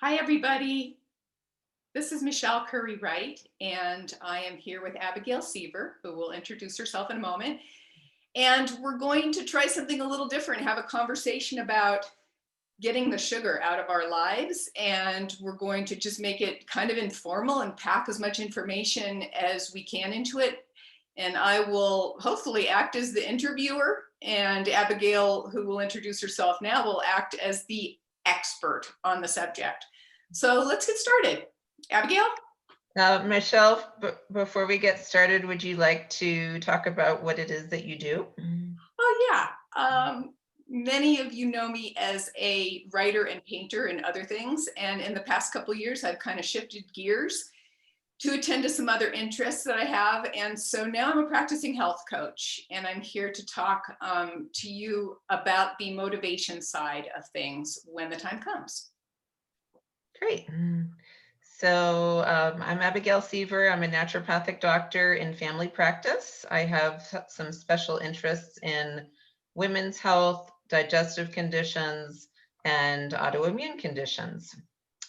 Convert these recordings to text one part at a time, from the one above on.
Hi, everybody. This is Michelle Wright, and I am here with Abigail Seaver, who will introduce herself in a moment. And we're going to try something a little different, have a conversation about getting the sugar out of our lives. And we're going to just make it kind of informal and pack as much information as we can into it. And I will hopefully act as the interviewer, and Abigail, who will introduce herself now, will act as the expert on the subject. So let's get started. Abigail? Michelle, before we get started, would you like to talk about what it is that you do? Oh, yeah. Many of you know me as a writer and painter and other things. And in the past couple of years, I've kind of shifted gears to attend to some other interests that I have. And so now I'm a practicing health coach, and I'm here to talk to you about the motivation side of things when the time comes. Great. So I'm Abigail Seaver. I'm a naturopathic doctor in family practice. I have some special interests in women's health, digestive conditions, and autoimmune conditions.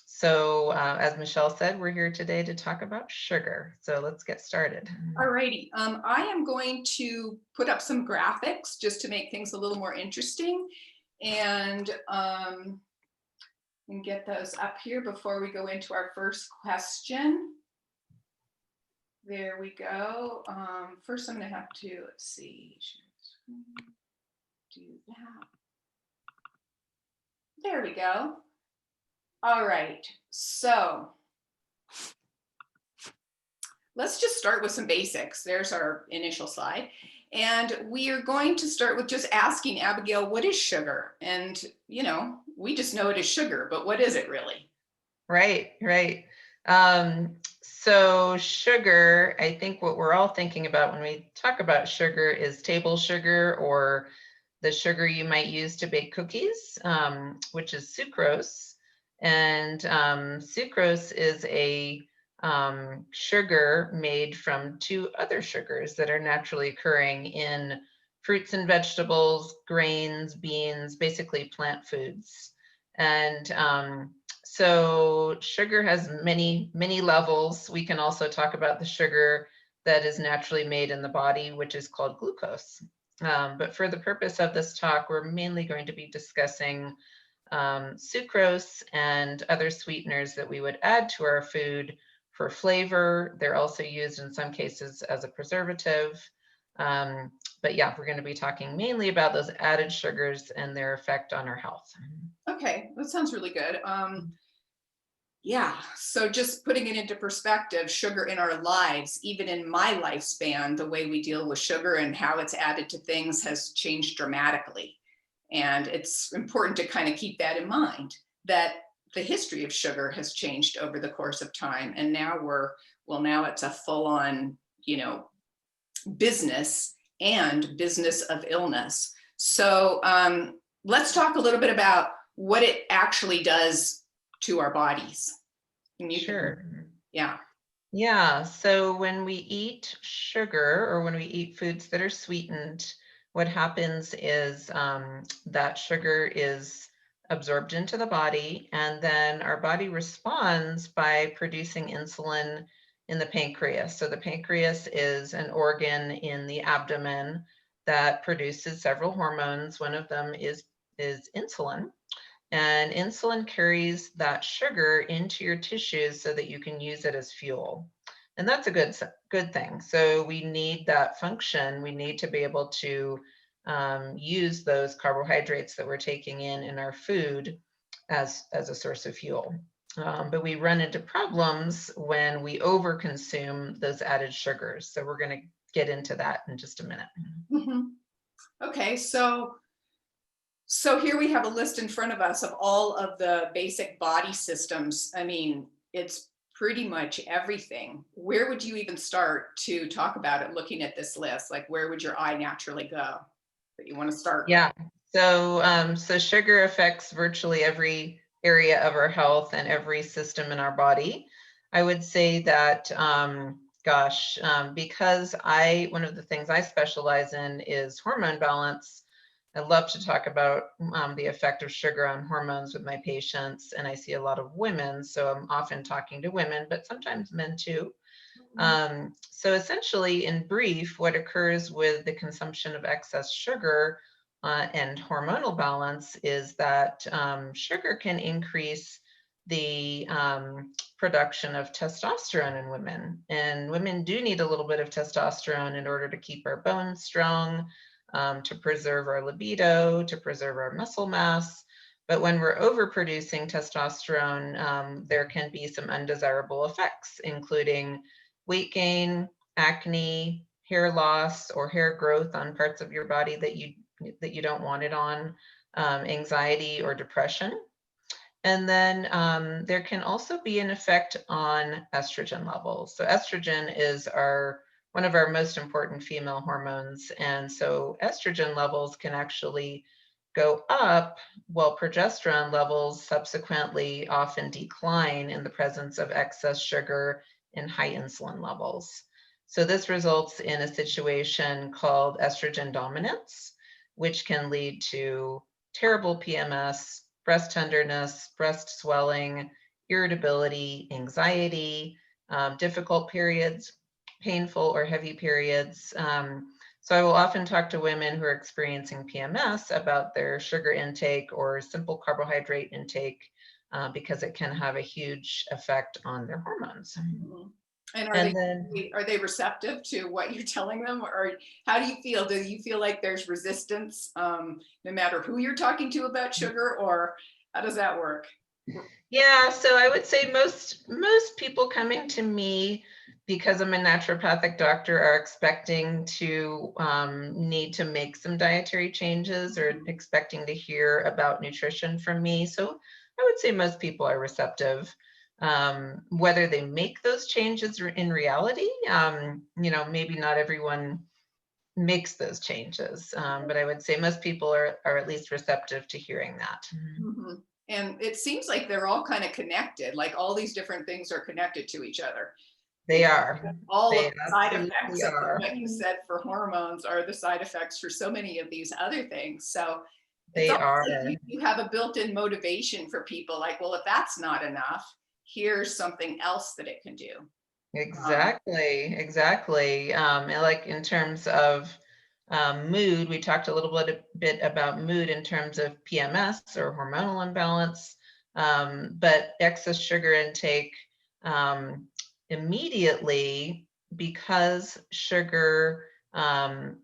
So as Michelle said, we're here today to talk about sugar. So let's get started. All righty. I am going to put up some graphics just to make things a little more interesting, and get those up here before we go into our first question. There we go. First, I'm going to have to, let's see, do that. There we go. All right. So let's just start with some basics. There's our initial slide. And we are going to start with just asking Abigail, what is sugar? And, you know, we just know it is sugar, but what is it really? Right. So sugar, I think what we're all thinking about when we talk about sugar is table sugar, or the sugar you might use to bake cookies, which is sucrose. And sucrose is a sugar made from two other sugars that are naturally occurring in fruits and vegetables, grains, beans, basically plant foods. And so sugar has many levels. We can also talk about the sugar that is naturally made in the body, which is called glucose. But for the purpose of this talk, we're mainly going to be discussing sucrose and other sweeteners that we would add to our food for flavor. They're also used in some cases as a preservative. But yeah, we're going to be talking mainly about those added sugars and their effect on our health. Okay, that sounds really good. Yeah, so just putting it into perspective, sugar in our lives, even in my lifespan, the way we deal with sugar and how it's added to things has changed dramatically. And it's important to kind of keep that in mind, that the history of sugar has changed over the course of time. And now now it's a full-on, business and business of illness. So let's talk a little bit about what it actually does to our bodies. Sure. Yeah. So when we eat sugar, or when we eat foods that are sweetened, what happens is that sugar is absorbed into the body, and then our body responds by producing insulin in the pancreas. So the pancreas is an organ in the abdomen that produces several hormones. One of them is insulin. And insulin carries that sugar into your tissues so that you can use it as fuel. And that's a good thing. So we need that function. We need to be able to use those carbohydrates that we're taking in our food as a source of fuel. But we run into problems when we overconsume those added sugars. So we're going to get into that in just a minute. Mm-hmm. Okay, so here we have a list in front of us of all of the basic body systems. I mean, it's pretty much everything. Where would you even start to talk about it, looking at this list? Like, where would your eye naturally go that you want to start? Yeah, so sugar affects virtually every area of our health and every system in our body. I would say that, because one of the things I specialize in is hormone balance. I love to talk about the effect of sugar on hormones with my patients, and I see a lot of women, so I'm often talking to women, but sometimes men too. So essentially, in brief, what occurs with the consumption of excess sugar and hormonal balance is that sugar can increase the production of testosterone in women. And women do need a little bit of testosterone in order to keep our bones strong, to preserve our libido, to preserve our muscle mass. But when we're overproducing testosterone, there can be some undesirable effects, including weight gain, acne, hair loss, or hair growth on parts of your body that you don't want it on, anxiety or depression. And then there can also be an effect on estrogen levels. So estrogen is one of our most important female hormones. And so estrogen levels can actually go up while progesterone levels subsequently often decline in the presence of excess sugar and high insulin levels. So this results in a situation called estrogen dominance, which can lead to terrible PMS, breast tenderness, breast swelling, irritability, anxiety, difficult periods, painful or heavy periods. So I will often talk to women who are experiencing PMS about their sugar intake or simple carbohydrate intake because it can have a huge effect on their hormones. And And then are they receptive to what you're telling them, or how do you feel? Do you feel like there's resistance, no matter who you're talking to about sugar, or how does that work? yeah, so I would say most people coming to me because I'm a naturopathic doctor are expecting to need to make some dietary changes or expecting to hear about nutrition from me. So I would say most people are receptive. Whether they make those changes in reality, maybe not everyone makes those changes, but I would say most people are at least receptive to hearing that. Mhm. And it seems like they're all kind of connected, like all these different things are connected to each other. They are. All of They the side absolutely effects of are. what you said for hormones are the side effects for so many of these other things. So it's They almost are. like you have a built-in motivation for people, like, well, if that's not enough, here's something else that it can do. Exactly. And like in terms of mood, we talked a little bit about mood in terms of PMS or hormonal imbalance, but excess sugar intake immediately, because sugar,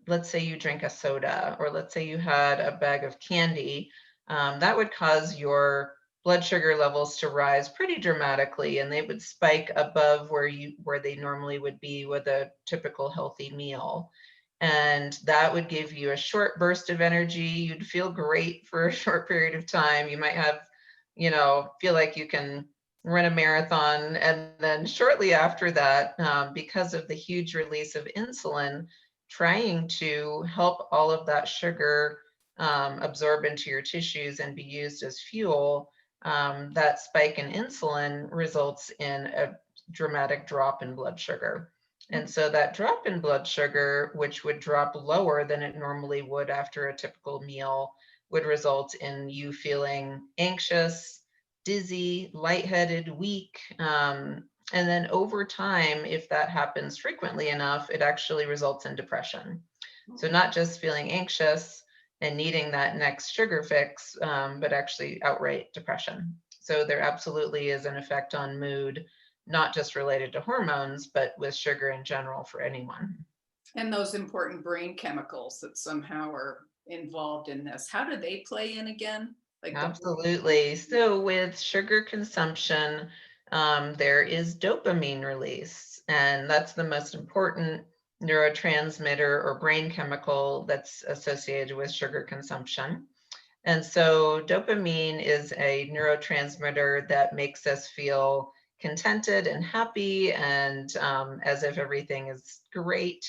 let's say you drink a soda, or let's say you had a bag of candy, that would cause your blood sugar levels to rise pretty dramatically, and they would spike above where they normally would be with a typical healthy meal. And that would give you a short burst of energy. You'd feel great for a short period of time. You might have, feel like you can run a marathon. And then shortly after that, because of the huge release of insulin, trying to help all of that sugar absorb into your tissues and be used as fuel, that spike in insulin results in a dramatic drop in blood sugar. And so that drop in blood sugar, which would drop lower than it normally would after a typical meal, would result in you feeling anxious, dizzy, lightheaded, weak. And then over time, if that happens frequently enough, it actually results in depression. So not just feeling anxious and needing that next sugar fix, but actually outright depression. So there absolutely is an effect on mood, not just related to hormones, but with sugar in general for anyone. And those important brain chemicals that somehow are involved in this, how do they play in again? Like the Absolutely. So with sugar consumption, there is dopamine release, and that's the most important neurotransmitter or brain chemical that's associated with sugar consumption. And so dopamine is a neurotransmitter that makes us feel contented and happy, and as if everything is great.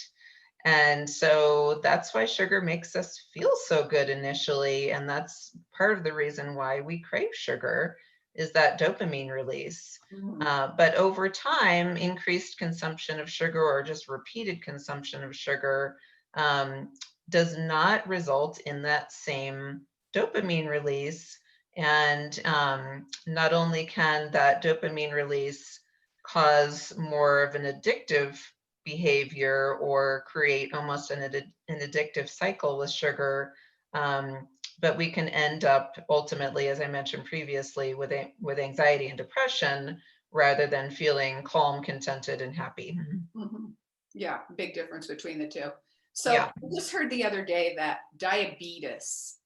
And so that's why sugar makes us feel so good initially. And that's part of the reason why we crave sugar, is that dopamine release. Mhm. But over time, increased consumption of sugar or just repeated consumption of sugar does not result in that same dopamine release. And not only can that dopamine release cause more of an addictive behavior or create almost an addictive cycle with sugar, but we can end up ultimately, as I mentioned previously, with anxiety and depression rather than feeling calm, contented, and happy. Mhm. Yeah, big difference between the two. So Yeah. I just heard the other day that diabetes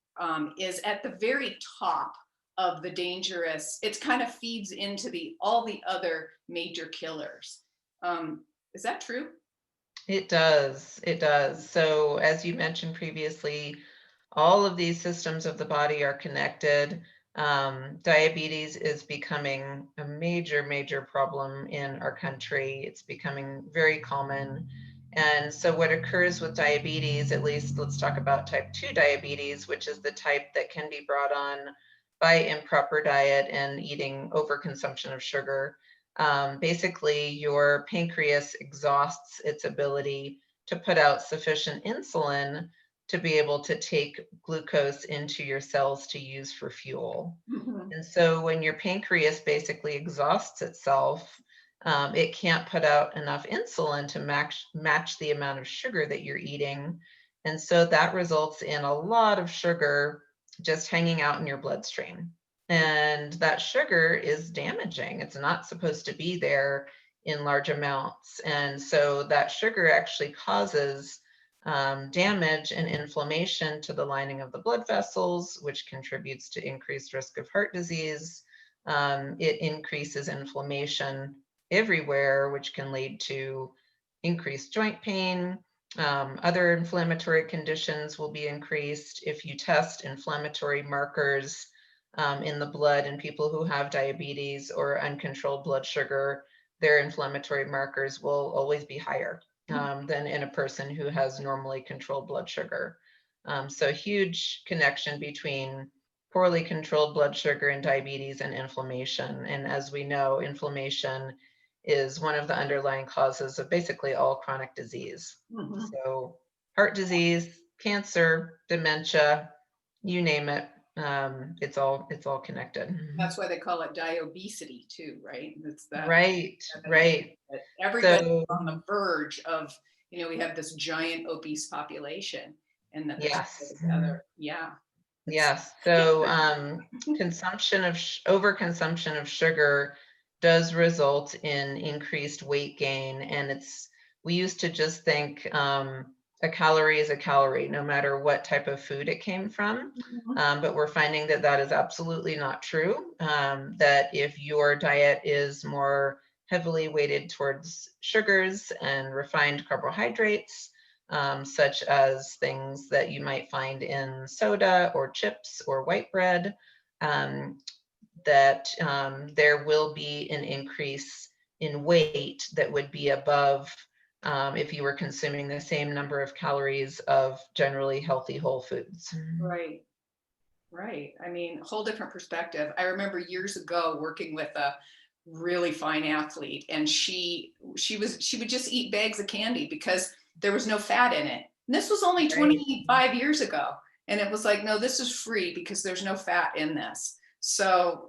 is at the very top of the dangerous. It kind of feeds into the all the other major killers. Is that true? It does. It does. So, as you mentioned previously, all of these systems of the body are connected. Diabetes is becoming a major, major problem in our country. It's becoming very common. And so, what occurs with diabetes, at least let's talk about type 2 diabetes, which is the type that can be brought on by improper diet and eating overconsumption of sugar. Basically, your pancreas exhausts its ability to put out sufficient insulin to be able to take glucose into your cells to use for fuel. Mhm. And so when your pancreas basically exhausts itself, it can't put out enough insulin to match the amount of sugar that you're eating. And so that results in a lot of sugar just hanging out in your bloodstream. And that sugar is damaging. It's not supposed to be there in large amounts. And so that sugar actually causes damage and inflammation to the lining of the blood vessels, which contributes to increased risk of heart disease. It increases inflammation everywhere, which can lead to increased joint pain. Other inflammatory conditions will be increased. If you test inflammatory markers in the blood in people who have diabetes or uncontrolled blood sugar, their inflammatory markers will always be higher than in a person who has normally controlled blood sugar. So huge connection between poorly controlled blood sugar and diabetes and inflammation. And as we know, inflammation is one of the underlying causes of basically all chronic disease. Mhm. So heart disease, cancer, dementia, you name it, it's all connected. That's why they call it diobesity too, right? It's that, Right, that idea right. that everybody's So on the verge of, we have this giant obese population and that this yes. together. Yeah. It's Yes. So consumption of overconsumption of sugar does result in increased weight gain, and we used to just think a calorie is a calorie, no matter what type of food it came from. Mhm. But we're finding that that is absolutely not true. That if your diet is more heavily weighted towards sugars and refined carbohydrates, such as things that you might find in soda or chips or white bread, that there will be an increase in weight that would be above if you were consuming the same number of calories of generally healthy whole foods. Right. Right. I mean, whole different perspective. I remember years ago working with a really fine athlete, and she would just eat bags of candy because there was no fat in it. And this was only Right. 25 years ago. And it was like, no, this is free because there's no fat in this. So,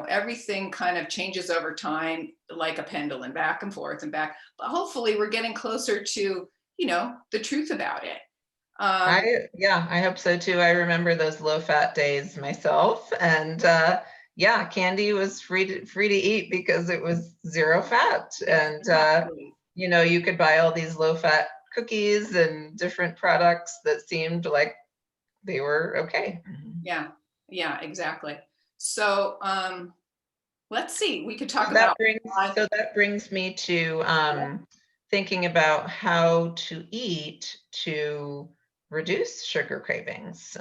everything kind of changes over time, like a pendulum, back and forth and back. But hopefully we're getting closer to, the truth about it. Um, Yeah, I hope so too. I remember those low fat days myself, and yeah, candy was free to eat because it was zero fat, and exactly. you could buy all these low fat cookies and different products that seemed like they were okay. Yeah, yeah, exactly. So let's see. We could talk So that about brings why. so that brings me to Yeah. thinking about how to eat to reduce sugar cravings.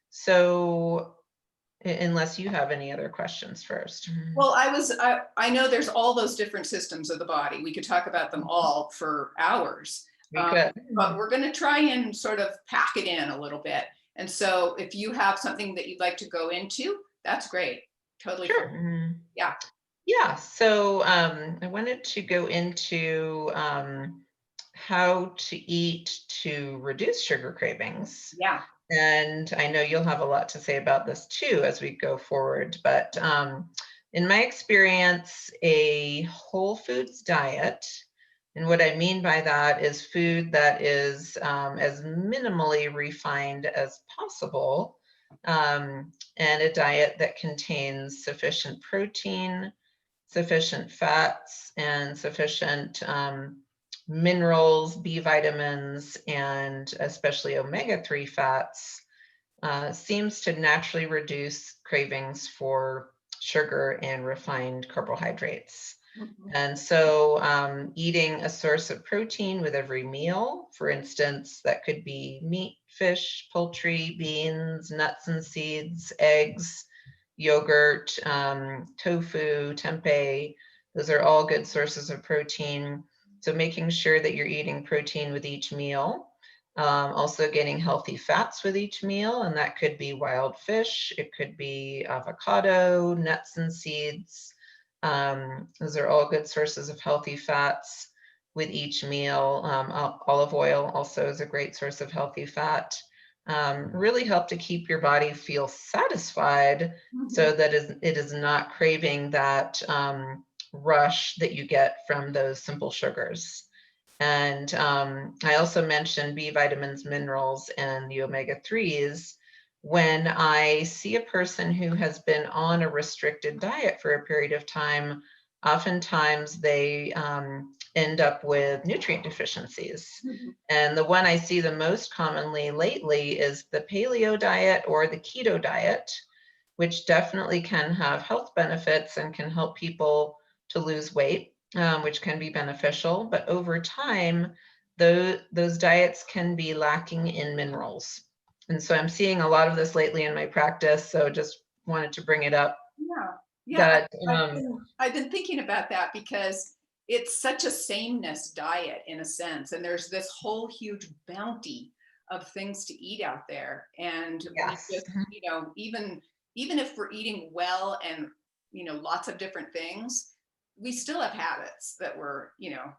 So unless you have any other questions first. Well, I know there's all those different systems of the body. We could talk about them all for hours. We Um, could. but we're going to try and sort of pack it in a little bit. And so if you have something that you'd like to go into, that's great. Totally fine. Sure. Yeah. Yeah, so I wanted to go into how to eat to reduce sugar cravings. Yeah. And I know you'll have a lot to say about this too as we go forward. But in my experience, a whole foods diet, and what I mean by that is food that is as minimally refined as possible, and a diet that contains sufficient protein, sufficient fats, and sufficient minerals, B vitamins, and especially omega-3 fats, seems to naturally reduce cravings for sugar and refined carbohydrates. Mhm. And so eating a source of protein with every meal, for instance, that could be meat, fish, poultry, beans, nuts and seeds, eggs, yogurt, tofu, tempeh, those are all good sources of protein. So making sure that you're eating protein with each meal. Also getting healthy fats with each meal, and that could be wild fish, it could be avocado, nuts and seeds. Those are all good sources of healthy fats with each meal. Olive oil also is a great source of healthy fat. Really help to keep your body feel satisfied so Mhm. that it is not craving that rush that you get from those simple sugars. And I also mentioned B vitamins, minerals, and the omega-3s. When I see a person who has been on a restricted diet for a period of time, oftentimes they end up with nutrient deficiencies. Mhm. And the one I see the most commonly lately is the paleo diet or the keto diet, which definitely can have health benefits and can help people to lose weight, which can be beneficial. But over time, those diets can be lacking in minerals. And so I'm seeing a lot of this lately in my practice. So just wanted to bring it up Yeah. Yeah. that, I've been thinking about that because it's such a sameness diet in a sense. And there's this whole huge bounty of things to eat out there. And we yes, just, even if we're eating well and lots of different things, we still have habits that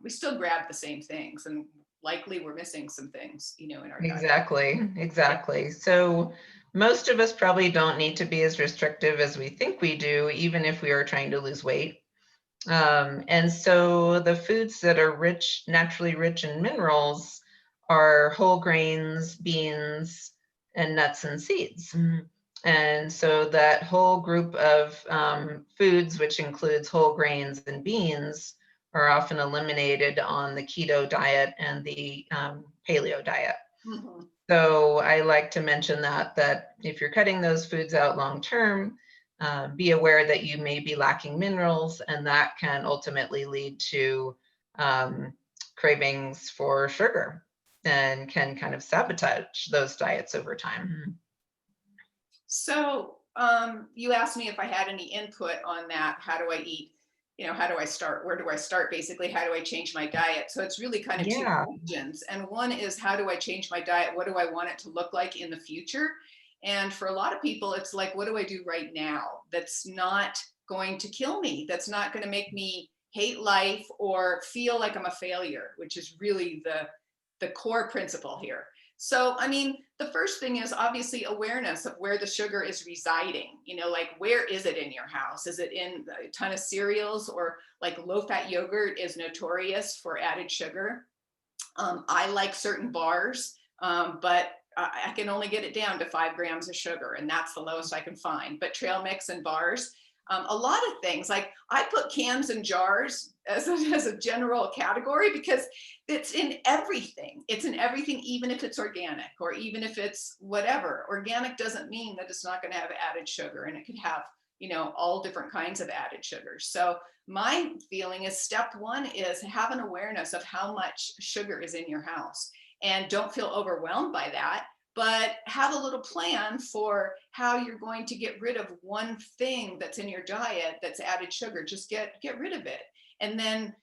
we still grab the same things and likely we're missing some things, in our diet. exactly. So most of us probably don't need to be as restrictive as we think we do, even if we are trying to lose weight. And so the foods that are rich, naturally rich in minerals are whole grains, beans, and nuts and seeds. And so that whole group of foods, which includes whole grains and beans, are often eliminated on the keto diet and the paleo diet. Mhm. So I like to mention that if you're cutting those foods out long term, be aware that you may be lacking minerals, and that can ultimately lead to cravings for sugar and can kind of sabotage those diets over time. So, you asked me if I had any input on that. How do I eat? How do I start? Where do I start? Basically, how do I change my diet? So it's really kind of two Yeah, questions. And one is, how do I change my diet? What do I want it to look like in the future? And for a lot of people, it's like, what do I do right now that's not going to kill me? That's not going to make me hate life or feel like I'm a failure, which is really the core principle here. So, I mean, the first thing is obviously awareness of where the sugar is residing. Like where is it in your house? Is it in a ton of cereals, or like low fat yogurt is notorious for added sugar? I like certain bars, but I can only get it down to 5 grams of sugar, and that's the lowest I can find. But trail mix and bars, a lot of things, like I put cans and jars as a general category because it's in everything. It's in everything, even if it's organic or even if it's whatever. Organic doesn't mean that it's not going to have added sugar, and it could have, all different kinds of added sugars. So my feeling is step one is have an awareness of how much sugar is in your house, and don't feel overwhelmed by that, but have a little plan for how you're going to get rid of one thing that's in your diet that's added sugar. Just get rid of it, and then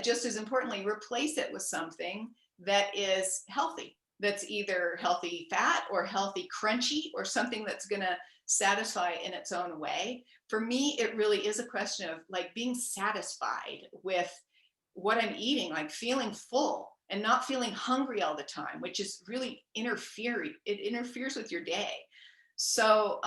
just as importantly, replace it with something that is healthy, that's either healthy fat or healthy crunchy or something that's going to satisfy in its own way. For me, it really is a question of like being satisfied with what I'm eating, like feeling full. and not feeling hungry all the time, which is really it interferes with your day. So,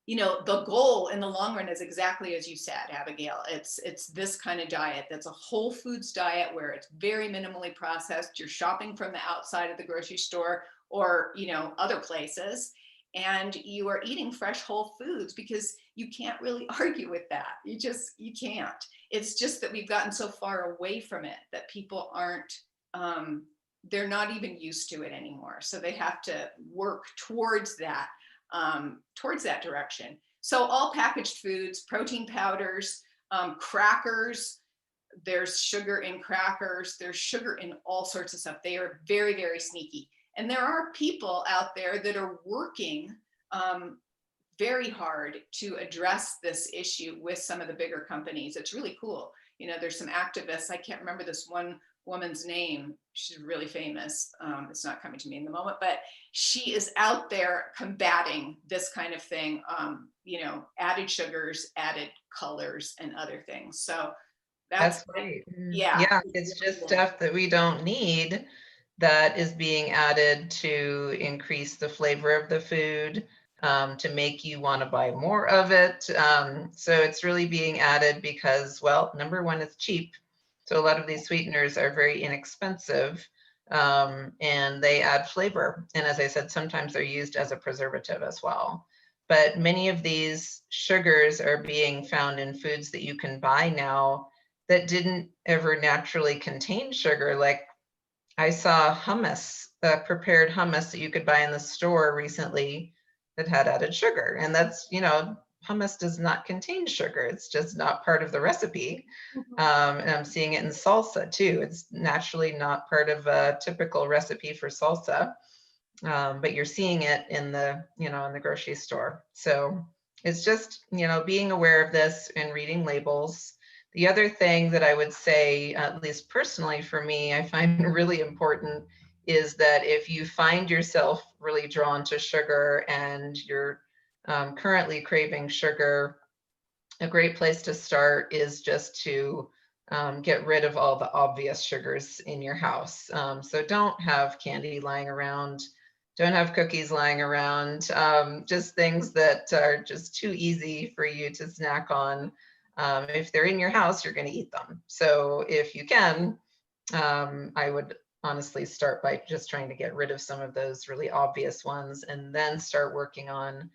the goal in the long run is exactly as you said, Abigail. It's this kind of diet that's a whole foods diet where it's very minimally processed. You're shopping from the outside of the grocery store or, other places, and you are eating fresh whole foods because you can't really argue with that. You can't. It's just that we've gotten so far away from it that people aren't they're not even used to it anymore. So they have to work towards that direction. So all packaged foods, protein powders, crackers, there's sugar in crackers, there's sugar in all sorts of stuff. They are very, very sneaky. And there are people out there that are working very hard to address this issue with some of the bigger companies. It's really cool. There's some activists. I can't remember this one woman's name. She's really famous. It's not coming to me in the moment, but she is out there combating this kind of thing. Added sugars, added colors, and other things. So That's great. yeah. Yeah, it's just stuff that we don't need that is being added to increase the flavor of the food, to make you want to buy more of it. So it's really being added because, well, number one, it's cheap. So a lot of these sweeteners are very inexpensive, and they add flavor. And as I said, sometimes they're used as a preservative as well. But many of these sugars are being found in foods that you can buy now that didn't ever naturally contain sugar. Like I saw hummus, prepared hummus that you could buy in the store recently that had added sugar. And that's, hummus does not contain sugar. It's just not part of the recipe. And I'm seeing it in salsa too. It's naturally not part of a typical recipe for salsa, but you're seeing it in the, in the grocery store. So it's just, being aware of this and reading labels. The other thing that I would say, at least personally for me, I find really important is that if you find yourself really drawn to sugar and you're currently craving sugar, a great place to start is just to get rid of all the obvious sugars in your house. So don't have candy lying around, don't have cookies lying around, just things that are just too easy for you to snack on. If they're in your house, you're going to eat them. So if you can, I would honestly start by just trying to get rid of some of those really obvious ones and then start working on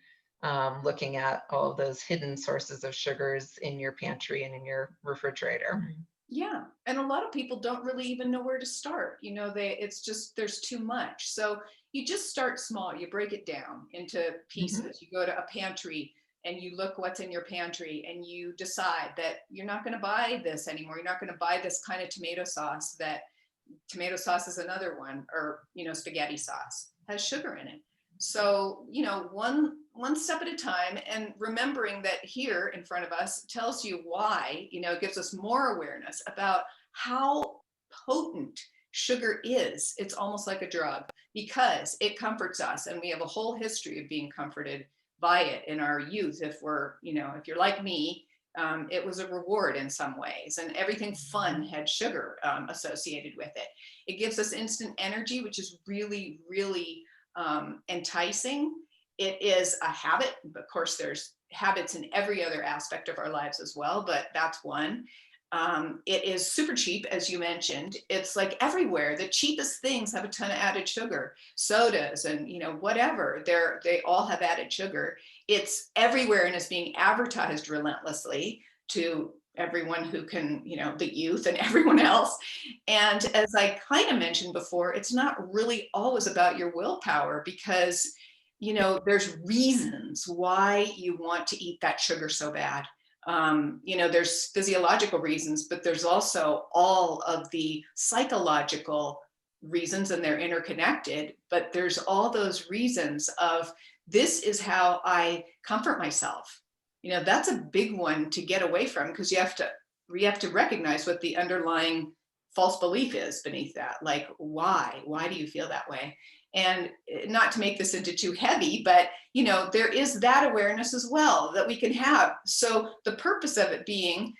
looking at all of those hidden sources of sugars in your pantry and in your refrigerator. Yeah. And a lot of people don't really even know where to start. It's just, there's too much. So you just start small, you break it down into pieces. Mm-hmm. You go to a pantry and you look what's in your pantry and you decide that you're not going to buy this anymore. You're not going to buy this kind of tomato sauce. That tomato sauce is another one, or, spaghetti sauce has sugar in it. So, one step at a time, and remembering that here in front of us tells you why, it gives us more awareness about how potent sugar is. It's almost like a drug because it comforts us, and we have a whole history of being comforted by it in our youth. If you're like me, it was a reward in some ways, and everything fun had sugar associated with it. It gives us instant energy, which is really, really enticing. It is a habit. Of course, there's habits in every other aspect of our lives as well, but that's one. It is super cheap, as you mentioned. It's like everywhere. The cheapest things have a ton of added sugar. Sodas and whatever. They all have added sugar. It's everywhere and it's being advertised relentlessly to everyone who can, the youth and everyone else. And as I kind of mentioned before, it's not really always about your willpower because, there's reasons why you want to eat that sugar so bad. There's physiological reasons, but there's also all of the psychological reasons, and they're interconnected. But there's all those reasons of this is how I comfort myself. That's a big one to get away from because you have to recognize what the underlying false belief is beneath that. Like, why do you feel that way? And not to make this into too heavy, but there is that awareness as well that we can have. So the purpose of it being,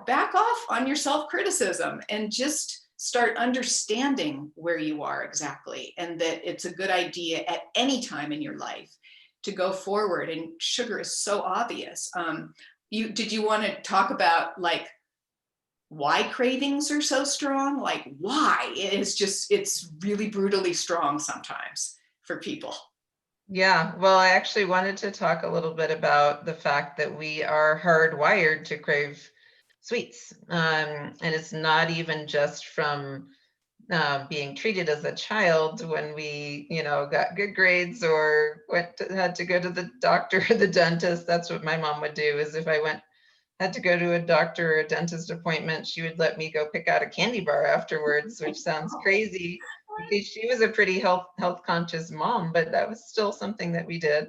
back off on your self-criticism and just start understanding where you are exactly, and that it's a good idea at any time in your life to go forward. And sugar is so obvious. Did you want to talk about like why cravings are so strong? Like why it is just, it's really brutally strong sometimes for people. Yeah, well, I actually wanted to talk a little bit about the fact that we are hardwired to crave sweets. And it's not even just from being treated as a child when we, got good grades or had to go to the doctor or the dentist. That's what my mom would do, is if I had to go to a doctor or a dentist appointment, she would let me go pick out a candy bar afterwards, which sounds crazy because she was a pretty health conscious mom, but that was still something that we did.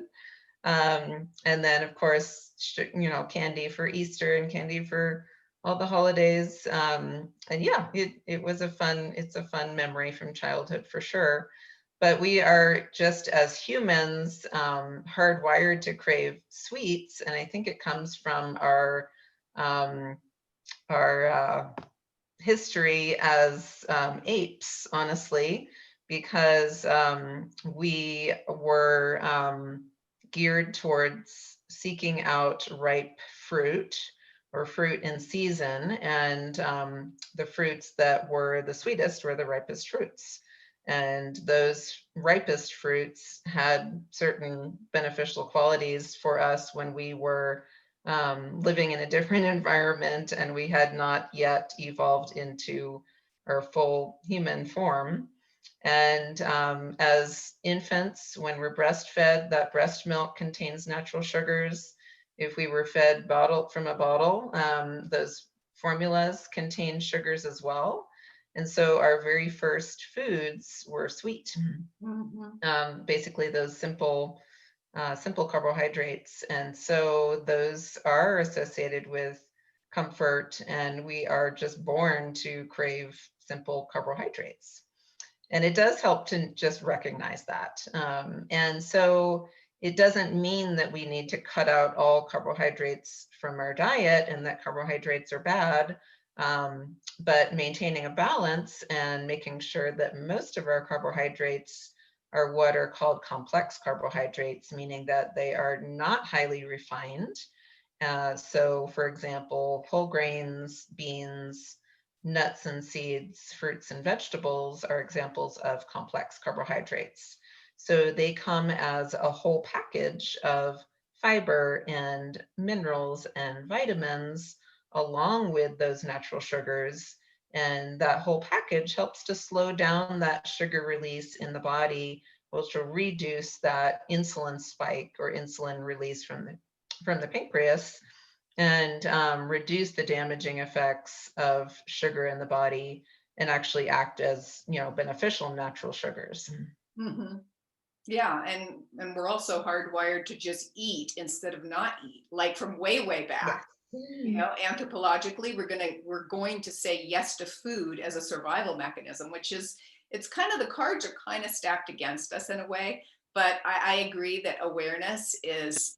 And then of course, candy for Easter and candy for all the holidays. And yeah, it's a fun memory from childhood for sure. But we are just as humans hardwired to crave sweets. And I think it comes from um, our history as apes, honestly, because we were geared towards seeking out ripe fruit or fruit in season, and the fruits that were the sweetest were the ripest fruits. And those ripest fruits had certain beneficial qualities for us when we were living in a different environment and we had not yet evolved into our full human form. And as infants, when we're breastfed, that breast milk contains natural sugars. If we were fed from a bottle, those formulas contain sugars as well. And so our very first foods were sweet. Basically those simple carbohydrates. And so those are associated with comfort, and we are just born to crave simple carbohydrates. And it does help to just recognize that. And so it doesn't mean that we need to cut out all carbohydrates from our diet and that carbohydrates are bad, but maintaining a balance and making sure that most of our carbohydrates are what are called complex carbohydrates, meaning that they are not highly refined. So for example, whole grains, beans, nuts and seeds, fruits and vegetables are examples of complex carbohydrates. So they come as a whole package of fiber and minerals and vitamins along with those natural sugars. And that whole package helps to slow down that sugar release in the body, which will reduce that insulin spike or insulin release from the pancreas, and reduce the damaging effects of sugar in the body and actually act as beneficial natural sugars. Mm-hmm. Yeah, and we're also hardwired to just eat instead of not eat, like from way back. Anthropologically, we're going to say yes to food as a survival mechanism, which is, it's kind of, the cards are kind of stacked against us in a way. But I agree that awareness is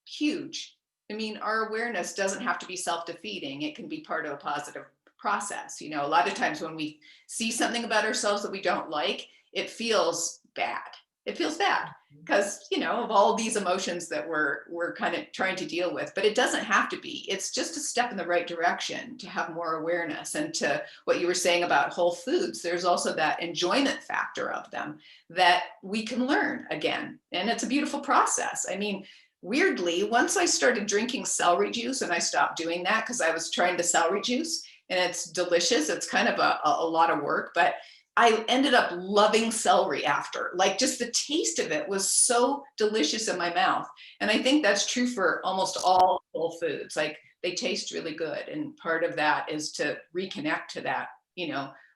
huge. I mean, our awareness doesn't have to be self-defeating. It can be part of a positive process. A lot of times when we see something about ourselves that we don't like, it feels bad. It feels bad because, of all these emotions that we're kind of trying to deal with, but it doesn't have to be. It's just a step in the right direction to have more awareness. And to what you were saying about whole foods, there's also that enjoyment factor of them that we can learn again. And it's a beautiful process. I mean, weirdly, once I started drinking celery juice, and I stopped doing that because I was trying the celery juice and it's delicious. It's kind of a lot of work, but I ended up loving celery after. Like, just the taste of it was so delicious in my mouth. And I think that's true for almost all whole foods. Like, they taste really good. And part of that is to reconnect to that,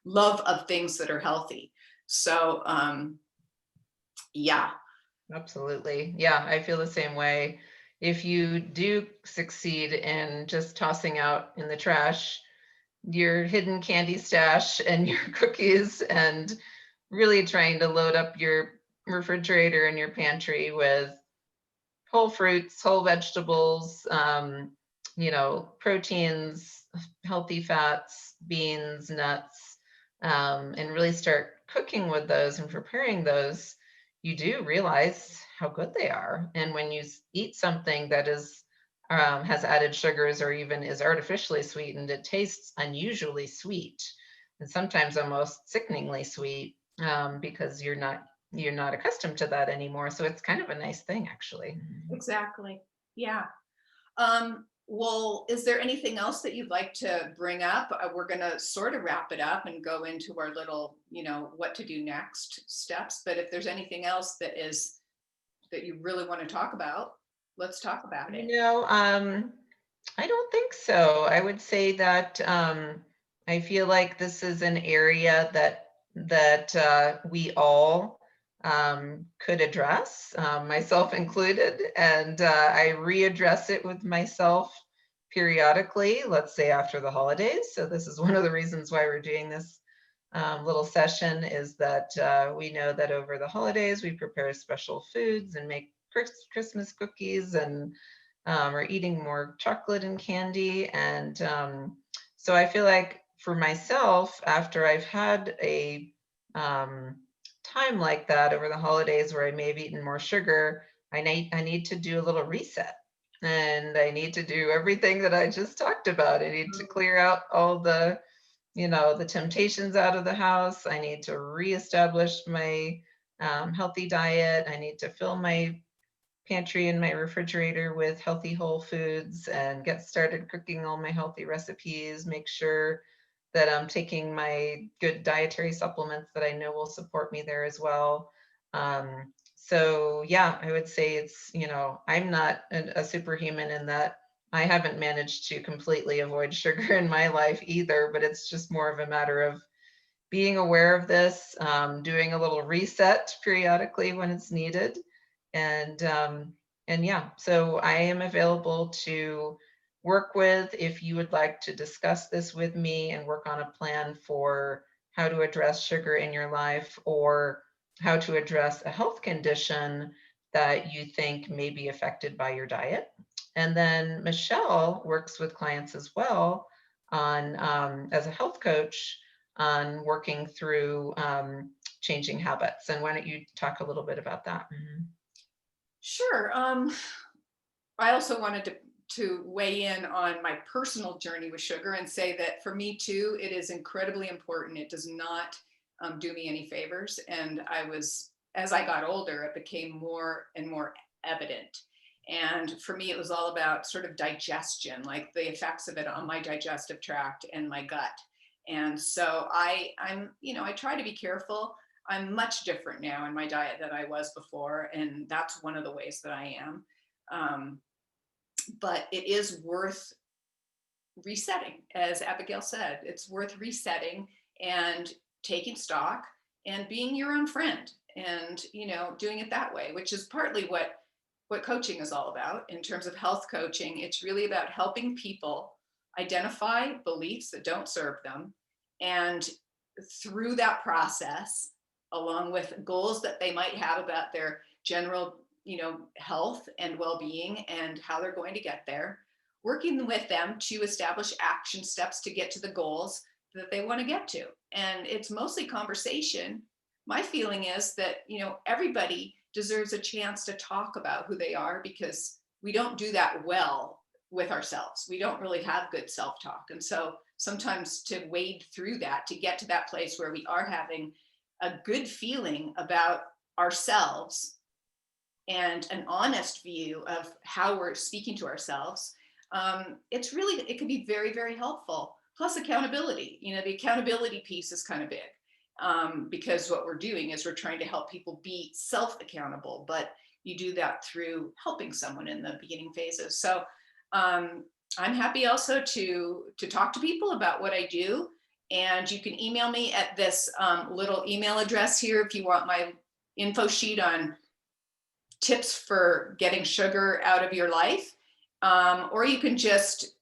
love of things that are healthy. So, yeah. Absolutely. Yeah, I feel the same way. If you do succeed in just tossing out in the trash your hidden candy stash and your cookies and really trying to load up your refrigerator and your pantry with whole fruits, whole vegetables, proteins, healthy fats, beans, nuts, and really start cooking with those and preparing those, you do realize how good they are. And when you eat something that is has added sugars or even is artificially sweetened, it tastes unusually sweet and sometimes almost sickeningly sweet, because you're not accustomed to that anymore. So it's kind of a nice thing, actually. Exactly. Yeah. Well, is there anything else that you'd like to bring up? We're going to sort of wrap it up and go into our little, what to do next steps. But if there's anything else that you really want to talk about, let's talk about it. I don't think so. I would say that I feel like this is an area that we all could address, myself included, and I readdress it with myself periodically, let's say after the holidays. So this is one of the reasons why we're doing this little session, is that we know that over the holidays we prepare special foods and make Christmas cookies, and we're eating more chocolate and candy. And so I feel like for myself, after I've had a time like that over the holidays where I may have eaten more sugar, I need to do a little reset. And I need to do everything that I just talked about. I need to clear out all the, the temptations out of the house. I need to reestablish my healthy diet. I need to fill my pantry and my refrigerator with healthy whole foods and get started cooking all my healthy recipes, make sure that I'm taking my good dietary supplements that I know will support me there as well. So yeah, I would say it's, I'm not a superhuman in that I haven't managed to completely avoid sugar in my life either, but it's just more of a matter of being aware of this, doing a little reset periodically when it's needed. And yeah, so I am available to work with if you would like to discuss this with me and work on a plan for how to address sugar in your life, or how to address a health condition that you think may be affected by your diet. And then Michelle works with clients as well on, as a health coach, on working through changing habits. And why don't you talk a little bit about that? Sure. I also wanted to weigh in on my personal journey with sugar and say that for me too, it is incredibly important. It does not do me any favors. And as I got older, it became more and more evident. And for me, it was all about sort of digestion, like the effects of it on my digestive tract and my gut. And so I try to be careful. I'm much different now in my diet than I was before. And that's one of the ways that I am. But it is worth resetting. As Abigail said, it's worth resetting and taking stock and being your own friend, and doing it that way, which is partly what coaching is all about. In terms of health coaching, it's really about helping people identify beliefs that don't serve them, and through that process, along with goals that they might have about their general health and well-being and how they're going to get there, working with them to establish action steps to get to the goals that they want to get to. And it's mostly conversation. My feeling is that everybody deserves a chance to talk about who they are, because we don't do that well with ourselves. We don't really have good self-talk. And so sometimes to wade through that, to get to that place where we are having a good feeling about ourselves and an honest view of how we're speaking to ourselves, it can be very, very helpful. Plus accountability, the accountability piece is kind of big, because what we're doing is we're trying to help people be self-accountable, but you do that through helping someone in the beginning phases. So I'm happy also to talk to people about what I do. And you can email me at this little email address here if you want my info sheet on tips for getting sugar out of your life. Or you can just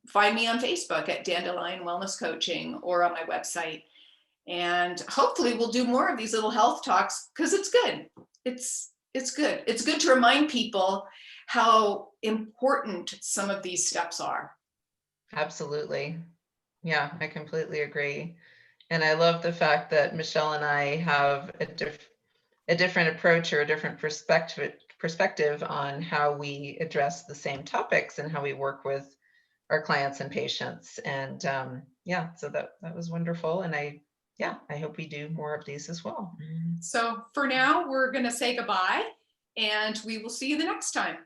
find me on Facebook at Dandelion Wellness Coaching, or on my website. And hopefully we'll do more of these little health talks, because it's good. It's good. It's good to remind people how important some of these steps are. Absolutely. Yeah, I completely agree. And I love the fact that Michelle and I have a different approach or a different perspective on how we address the same topics and how we work with our clients and patients. And yeah, so that was wonderful. And I hope we do more of these as well. So for now, we're going to say goodbye, and we will see you the next time.